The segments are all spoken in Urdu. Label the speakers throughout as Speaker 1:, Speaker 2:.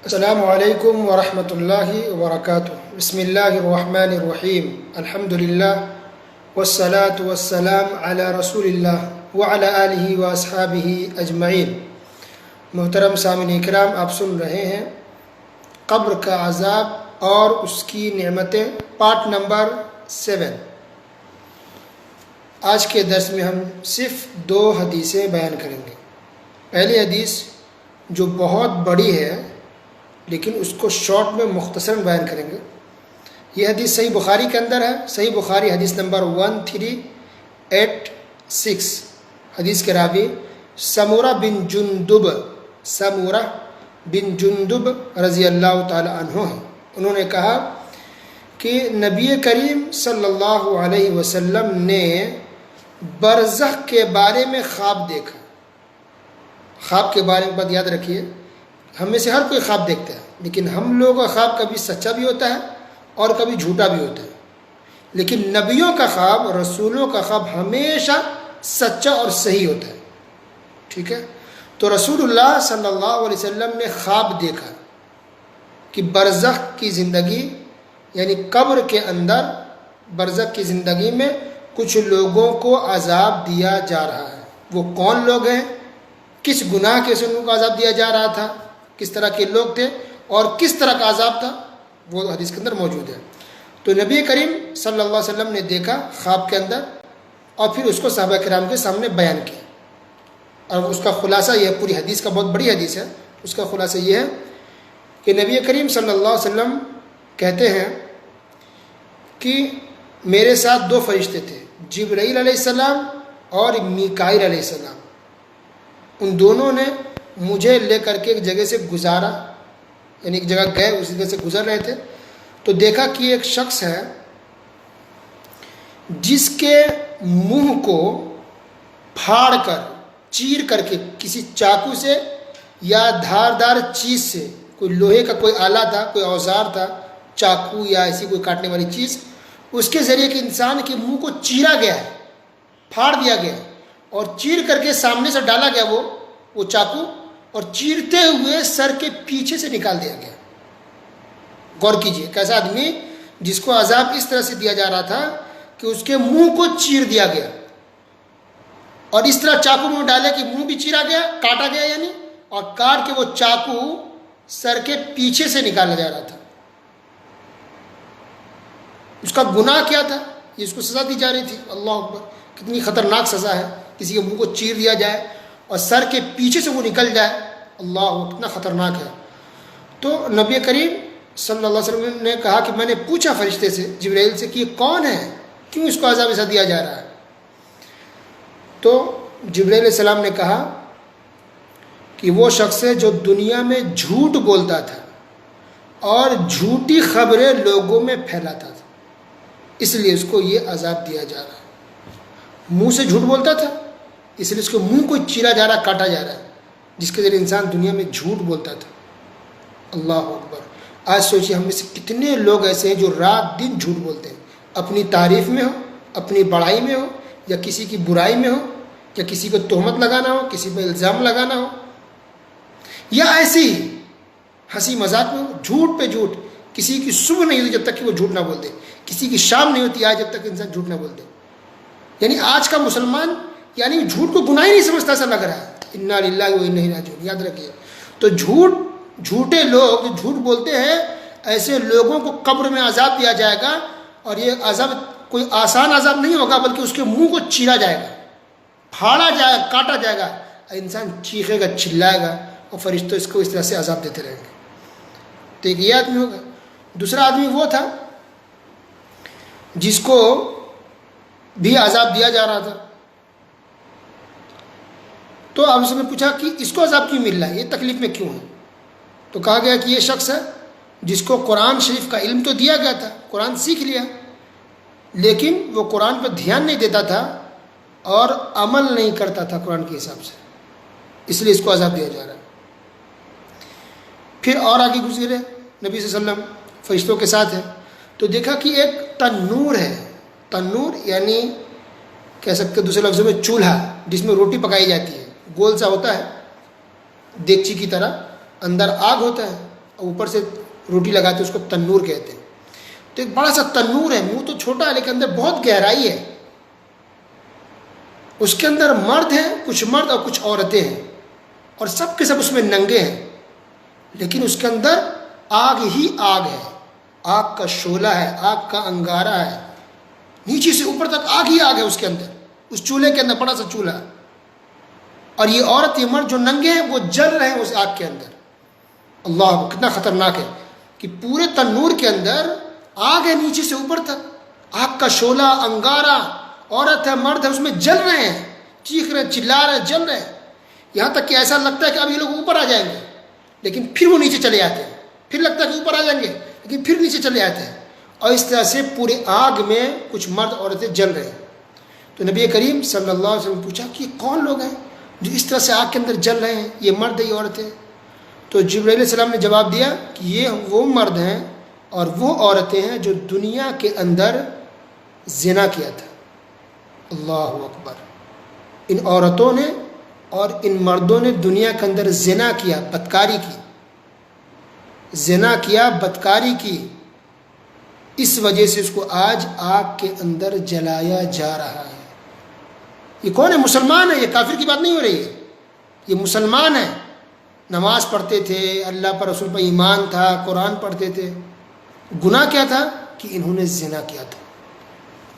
Speaker 1: السلام علیکم ورحمۃ اللہ وبرکاتہ۔ بسم اللہ الرحمن الرحیم، الحمد للہ والصلاة والسلام علی رسول اللہ وعلی آلہ واصحابہ اجمعین۔ محترم سامعین کرام، آپ سن رہے ہیں قبر کا عذاب اور اس کی نعمتیں، پارٹ نمبر 7۔ آج کے درس میں ہم صرف 2 حدیثیں بیان کریں گے۔ پہلی حدیث جو بہت بڑی ہے لیکن اس کو شارٹ میں مختصر بیان کریں گے۔ یہ حدیث صحیح بخاری کے اندر ہے، صحیح بخاری حدیث نمبر 1386۔ حدیث کے راوی سمورہ بن جندب رضی اللہ تعالی عنہ ہیں۔ انہوں نے کہا کہ نبی کریم صلی اللہ علیہ وسلم نے برزخ کے بارے میں خواب دیکھا۔ خواب کے بارے میں بات یاد رکھیے، ہم میں سے ہر کوئی خواب دیکھتا ہے، لیکن ہم لوگوں کا خواب کبھی سچا بھی ہوتا ہے اور کبھی جھوٹا بھی ہوتا ہے، لیکن نبیوں کا خواب، رسولوں کا خواب ہمیشہ سچا اور صحیح ہوتا ہے۔ ٹھیک ہے، تو رسول اللہ صلی اللہ علیہ وسلم نے خواب دیکھا کہ برزخ کی زندگی یعنی قبر کے اندر برزخ کی زندگی میں کچھ لوگوں کو عذاب دیا جا رہا ہے۔ وہ کون لوگ ہیں، کس گناہ کے سے ان کو عذاب دیا جا رہا تھا، کس طرح کے لوگ تھے اور کس طرح کا عذاب تھا، وہ حدیث کے اندر موجود ہے۔ تو نبی کریم صلی اللہ علیہ وسلم نے دیکھا خواب کے اندر اور پھر اس کو صحابہ کرام کے سامنے بیان کیا، اور اس کا خلاصہ یہ، پوری حدیث کا بہت بڑی حدیث ہے، اس کا خلاصہ یہ ہے کہ نبی کریم صلی اللہ علیہ وسلم کہتے ہیں کہ میرے ساتھ 2 فرشتے تھے، جبرائیل علیہ السلام اور میکائیل علیہ السلام۔ ان دونوں نے مجھے لے کر کے ایک جگہ سے گزارا، یعنی ایک جگہ گئے، اسی جگہ سے گزر رہے تھے، تو دیکھا کہ ایک شخص ہے جس کے منہ کو پھاڑ کر، چیر کر کے، کسی چاقو سے یا دھاردار چیز سے، کوئی لوہے کا کوئی آلہ تھا، کوئی اوزار تھا، چاقو یا ایسی کوئی کاٹنے والی چیز، اس کے ذریعے کہ انسان کے منہ کو چیرا گیا ہے، پھاڑ دیا گیا ہے، اور چیر کر کے سامنے سے ڈالا گیا وہ چاقو، اور چیرتے ہوئے سر کے پیچھے سے نکال دیا گیا۔ غور کیجئے، کیسا آدمی جس کو عذاب اس طرح سے دیا جا رہا تھا کہ اس کے منہ کو چیر دیا گیا، اور اس طرح چاقو منہ ڈالے کہ منہ بھی چیرا گیا، کاٹا گیا یعنی، اور کاٹ کے وہ چاقو سر کے پیچھے سے نکالا جا رہا تھا۔ اس کا گناہ کیا تھا، یہ اس کو سزا دی جا رہی تھی۔ اللہ اکبر، کتنی خطرناک سزا ہے، کسی کے منہ کو چیر دیا جائے اور سر کے پیچھے سے وہ نکل جائے، اللہ کتنا خطرناک ہے۔ تو نبی کریم صلی اللہ علیہ وسلم نے کہا کہ میں نے پوچھا فرشتے سے، جبرائیل سے، کہ یہ کون ہے، کیوں اس کو عذاب ایسا دیا جا رہا ہے؟ تو جبرائیل علیہ السلام نے کہا کہ وہ شخص ہے جو دنیا میں جھوٹ بولتا تھا اور جھوٹی خبریں لوگوں میں پھیلاتا تھا، اس لیے اس کو یہ عذاب دیا جا رہا ہے۔ منہ سے جھوٹ بولتا تھا، اس لیے اس کے منہ کو چیرا جا رہا، کاٹا جا رہا ہے، جس کے ذریعے انسان دنیا میں جھوٹ بولتا تھا۔ اللہ اکبر، آج سوچیے ہم میں سے کتنے لوگ ایسے ہیں جو رات دن جھوٹ بولتے ہیں، اپنی تعریف میں ہو، اپنی بڑائی میں ہو، یا کسی کی برائی میں ہو، یا کسی کو تہمت لگانا ہو، کسی پہ الزام لگانا ہو، یا ایسی ہی ہنسی مذاق میں ہو، جھوٹ پہ جھوٹ۔ کسی کی صبح نہیں ہوتی جب تک کہ وہ جھوٹ نہ بول دے، کسی کی شام نہیں ہوتی آج جب تک انسان جھوٹ نہ بول دے۔ یعنی آج کا مسلمان یعنی جھوٹ کو گناہ ہی نہیں سمجھتا، ایسا لگ رہا ہے۔ انا للہ و انا الیہ راجعون، یاد رکھیے۔ تو جھوٹے لوگ جھوٹ بولتے ہیں، ایسے لوگوں کو قبر میں عذاب دیا جائے گا، اور یہ عذاب کوئی آسان عذاب نہیں ہوگا، بلکہ اس کے منہ کو چیرا جائے گا، پھاڑا جائے گا، کاٹا جائے گا، انسان چیخے گا، چلائے گا، اور فرشتوں اس کو اس طرح سے عذاب دیتے رہیں گے۔ تو ایک یہ آدمی ہوگا۔ دوسرا آدمی وہ تھا جس کو بھی عذاب دیا جا رہا تھا، تو اب اس نے پوچھا کہ اس کو عذاب کیوں مل رہا ہے، یہ تکلیف میں کیوں ہے؟ تو کہا گیا کہ یہ شخص ہے جس کو قرآن شریف کا علم تو دیا گیا تھا، قرآن سیکھ لیا، لیکن وہ قرآن پر دھیان نہیں دیتا تھا اور عمل نہیں کرتا تھا قرآن کے حساب سے، اس لیے اس کو عذاب دیا جا رہا ہے۔ پھر اور آگے گزرے، نبی صلی اللہ علیہ وسلم فرشتوں کے ساتھ ہے، تو دیکھا کہ ایک تنور ہے، تنور یعنی کہہ سکتے دوسرے لفظوں میں چولہا، جس میں روٹی پکائی جاتی ہے، گول سا ہوتا ہے دیگچی کی طرح، اندر آگ ہوتا ہے اوپر سے روٹی لگاتے ہیں، اس کو تنور کہتے ہیں. تو ایک بڑا سا تنور ہے، منہ تو چھوٹا ہے لیکن اندر بہت گہرائی ہے. اس کے اندر مرد ہیں، کچھ مرد اور کچھ عورتیں ہیں، اور سب کے سب اس میں ننگے ہیں، لیکن اس کے اندر آگ ہی آگ ہے، آگ کا شعلہ ہے، آگ کا انگارہ ہے، نیچے سے اوپر تک آگ ہی آگ ہے اس کے اندر، اس چولہے کے اندر بڑا سا چولہا. اور یہ عورت یہ مرد جو ننگے ہیں وہ جل رہے ہیں اس آگ کے اندر. اللہ کتنا خطرناک ہے کہ پورے تنور کے اندر آگ ہے نیچے سے اوپر تک، آگ کا شعلہ انگارہ، عورت ہے مرد ہے اس میں جل رہے ہیں، چیخ رہے ہیں، چلا رہے ہیں، جل رہے ہیں. یہاں تک کہ ایسا لگتا ہے کہ اب یہ لوگ اوپر آ جائیں گے لیکن پھر وہ نیچے چلے آتے ہیں، پھر لگتا ہے کہ اوپر آ جائیں گے لیکن پھر نیچے چلے آتے ہیں. اور اس طرح سے پورے آگ میں کچھ مرد عورتیں جل رہے ہیں. تو نبی کریم صلی اللہ علیہ وسلم نے پوچھا کہ یہ کون لوگ ہیں جو اس طرح سے آگ کے اندر جل رہے ہیں، یہ مرد ہے یہ عورتیں؟ تو جبرائیل علیہ السلام نے جواب دیا کہ یہ وہ مرد ہیں اور وہ عورتیں ہیں جو دنیا کے اندر زنا کیا تھا. اللہ اکبر. ان عورتوں نے اور ان مردوں نے دنیا کے اندر زنا کیا، بدکاری کی، زنا کیا، بدکاری کی، اس وجہ سے اس کو آج آگ کے اندر جلایا جا رہا ہے. یہ کون ہے؟ مسلمان ہے، یہ کافر کی بات نہیں ہو رہی ہے، یہ مسلمان ہے، نماز پڑھتے تھے، اللہ پر رسول پر ایمان تھا، قرآن پڑھتے تھے. گناہ کیا تھا کہ انہوں نے زنا کیا تھا.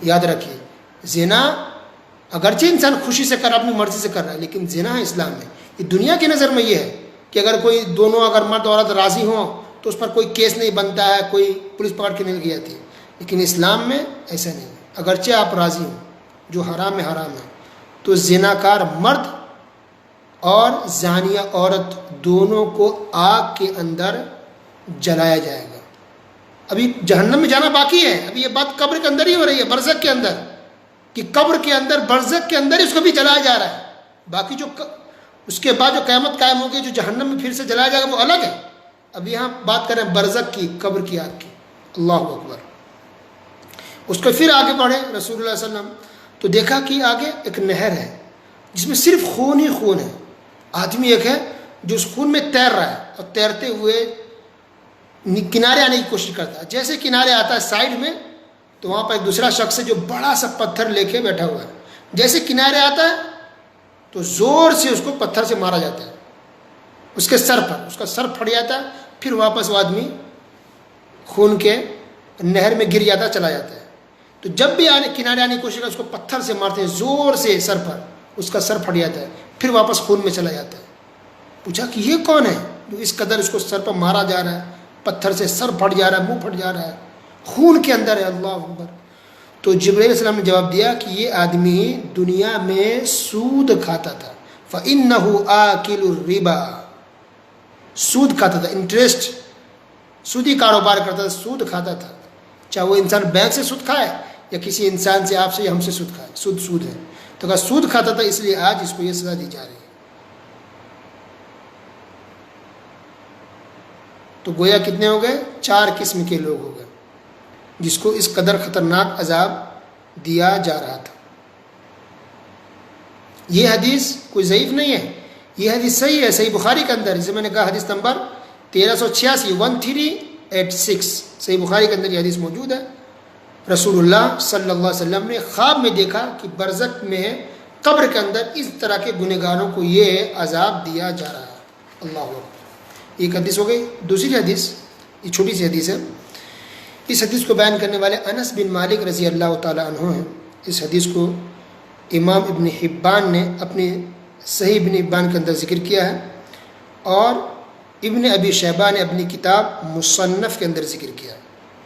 Speaker 1: یاد رکھیے، زنا اگرچہ انسان خوشی سے کر رہا، اپنی مرضی سے کر رہا ہے، لیکن زنا ہے اسلام میں. یہ دنیا کی نظر میں یہ ہے کہ اگر کوئی دونوں اگر مرد عورت راضی ہوں تو اس پر کوئی کیس نہیں بنتا ہے، کوئی پولیس پکڑ کے نہیں لگی جاتی ہے. لیکن اسلام میں ایسا نہیں ہے. اگرچہ آپ راضی ہوں، جو حرام ہے حرام ہے، تو زناکار مرد اور زانیہ عورت دونوں کو آگ کے اندر جلایا جائے گا. ابھی جہنم میں جانا باقی ہے، ابھی یہ بات قبر کے اندر ہی ہو رہی ہے، برزخ کے اندر، کہ قبر کے اندر برزخ کے اندر اس کو بھی جلایا جا رہا ہے. باقی جو اس کے بعد جو قیامت قائم ہوگی، جو جہنم میں پھر سے جلایا جائے گا، وہ الگ ہے. اب یہاں بات کریں برزخ کی، قبر کی آگ کی. اللہ اکبر. اس کو پھر آگے بڑھے رسول اللہ صلی اللہ علیہ وسلم تو دیکھا کہ آگے ایک نہر ہے جس میں صرف خون ہی خون ہے. آدمی ایک ہے جو اس خون میں تیر رہا ہے اور تیرتے ہوئے کنارے آنے کی کوشش کرتا ہے. جیسے کنارے آتا ہے سائڈ میں تو وہاں پر ایک دوسرا شخص ہے جو بڑا سا پتھر لے کے بیٹھا ہوا ہے. جیسے کنارے آتا ہے تو زور سے اس کو پتھر سے مارا جاتا ہے، اس کے سر پر، اس کا سر پھٹ جاتا ہے. پھر واپس وہ آدمی خون کے نہر میں گر جاتا ہے، چلا جاتا ہے. تو جب بھی کنارے آنے کی کوشش کرتا ہے اس کو پتھر سے مارتے ہیں زور سے سر پر، اس کا سر پھٹ جاتا ہے، پھر واپس خون میں چلا جاتا ہے. پوچھا کہ یہ کون ہے جو اس قدر اس کو سر پر مارا جا رہا ہے، پتھر سے سر پھٹ جا رہا ہے، منہ پھٹ جا رہا ہے، خون کے اندر ہے. اللہ اکبر. تو جبرائیل علیہ السلام نے جواب دیا کہ یہ آدمی دنیا میں سود کھاتا تھا. فَإِنَّهُ آكِلُ الرِّبَا. سود کھاتا تھا، انٹرسٹ، سودی کاروبار کرتا تھا، سود کھاتا تھا. چاہے وہ انسان بینک سے سود کھائے یا کسی انسان سے، آپ سے یا ہم سے سود کھائے، سود ہے. تو اگر سود کھاتا تھا اس لیے آج اس کو یہ سزا دی جا رہی ہے. تو گویا کتنے ہو گئے؟ 4 قسم کے لوگ ہو گئے جس کو اس قدر خطرناک عذاب دیا جا رہا تھا. یہ حدیث کوئی ضعیف نہیں ہے، یہ حدیث صحیح ہے، صحیح بخاری کے اندر، جسے میں نے کہا حدیث نمبر 1386 صحیح بخاری کے اندر یہ حدیث موجود ہے. رسول اللہ صلی اللہ علیہ وسلم نے خواب میں دیکھا کہ برزخ میں قبر کے اندر اس طرح کے گنہگاروں کو یہ عذاب دیا جا رہا ہے. اللہ اکبر. ایک حدیث ہو گئی. دوسری حدیث، یہ چھوٹی سی حدیث ہے، اس حدیث کو بیان کرنے والے انس بن مالک رضی اللہ تعالیٰ عنہ ہیں. اس حدیث کو امام ابن حبان نے اپنے صحیح ابن حبان کے اندر ذکر کیا ہے اور ابن ابی شیبہ نے اپنی کتاب مصنف کے اندر ذکر کیا.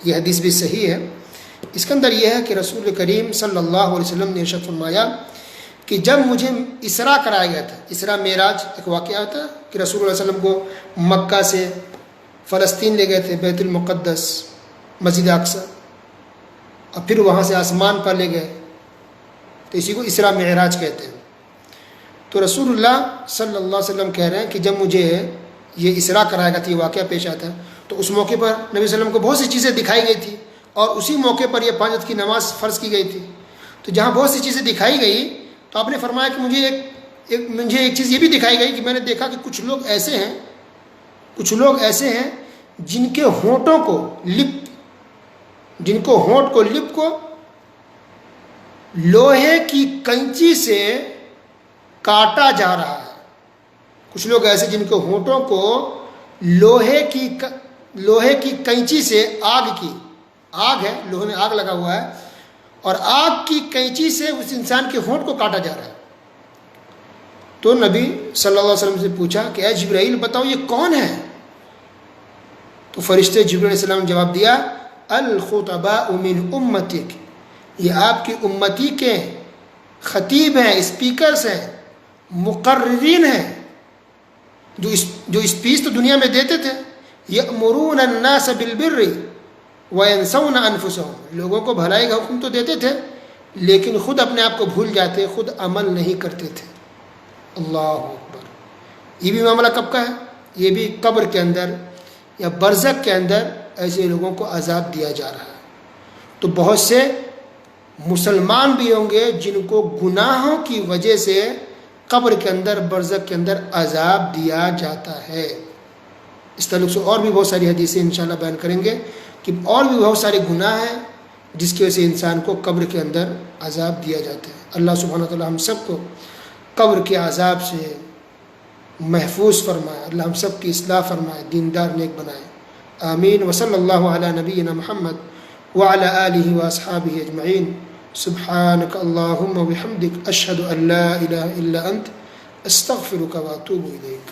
Speaker 1: یہ حدیث بھی صحیح ہے. اس کے اندر یہ ہے کہ رسول کریم صلی اللہ علیہ وسلم نے ارشاد فرمایا کہ جب مجھے اسراء کرایا گیا تھا، اسراء معراج ایک واقعہ ہوتا ہے کہ رسول اللہ علیہ وسلم کو مکہ سے فلسطین لے گئے تھے، بیت المقدس، مسجد اقصی، اور پھر وہاں سے آسمان پر لے گئے، تو اسی کو اسراء معراج کہتے ہیں. تو رسول اللہ صلی اللہ علیہ وسلم کہہ رہے ہیں کہ جب مجھے یہ اسراء کرایا گیا تھا، یہ واقعہ پیش آتا ہے، تو اس موقع پر نبی صلی اللہ علیہ وسلم کو بہت سی چیزیں دکھائی گئی تھی اور اسی موقع پر یہ 5 وقت کی نماز فرض کی گئی تھی. تو جہاں بہت سی چیزیں دکھائی گئی تو آپ نے فرمایا کہ مجھے ایک چیز یہ بھی دکھائی گئی کہ میں نے دیکھا کہ کچھ لوگ ایسے ہیں جن کے ہونٹوں کو جن کو ہونٹ کو لپ کو لوہے کی کنچی سے کاٹا جا رہا ہے. کچھ لوگ ایسے جن کے ہونٹوں کو لوہے کی کنچی سے آگ ہے، لوہے میں آگ لگا ہوا ہے، اور آگ کی کنچی سے اس انسان کے ہونٹ کو کاٹا جا رہا ہے. تو نبی صلی اللہ علیہ وسلم سے پوچھا کہ اے جبرائیل بتاؤ یہ کون ہے؟ تو فرشتے جبرائیل علیہ السلام نے جواب دیا الخطباء من امتک، یہ آپ کی امتی کے خطیب ہیں، اسپیکرز ہیں، مقررین ہیں، جو اسپیچ تو دنیا میں دیتے تھے. یأمرون الناس بالبر وینسون انفسهم، لوگوں کو بھلائی کا حکم تو دیتے تھے لیکن خود اپنے آپ کو بھول جاتے، خود عمل نہیں کرتے تھے. اللہ اکبر. یہ بھی معاملہ کب کا ہے؟ یہ بھی قبر کے اندر یا برزخ کے اندر ایسے لوگوں کو عذاب دیا جا رہا ہے. تو بہت سے مسلمان بھی ہوں گے جن کو گناہوں کی وجہ سے قبر کے اندر برزخ کے اندر عذاب دیا جاتا ہے. اس تعلق سے اور بھی بہت ساری حدیثیں انشاءاللہ بیان کریں گے کہ اور بھی بہت سارے گناہ ہیں جس کی وجہ سے انسان کو قبر کے اندر عذاب دیا جاتا ہے. اللہ سبحانہ و تعالی ہم سب کو قبر کے عذاب سے محفوظ فرمائے، اللہ ہم سب کی اصلاح فرمائے، دیندار نیک بنائے. آمین. وصلی اللہ علی نبینا محمد وعلی آلہ واصحابہ اجمعین. سبحانک اللہم وبحمدک اشہد ان لا الہ الا انت استغفرک واتوب الیک.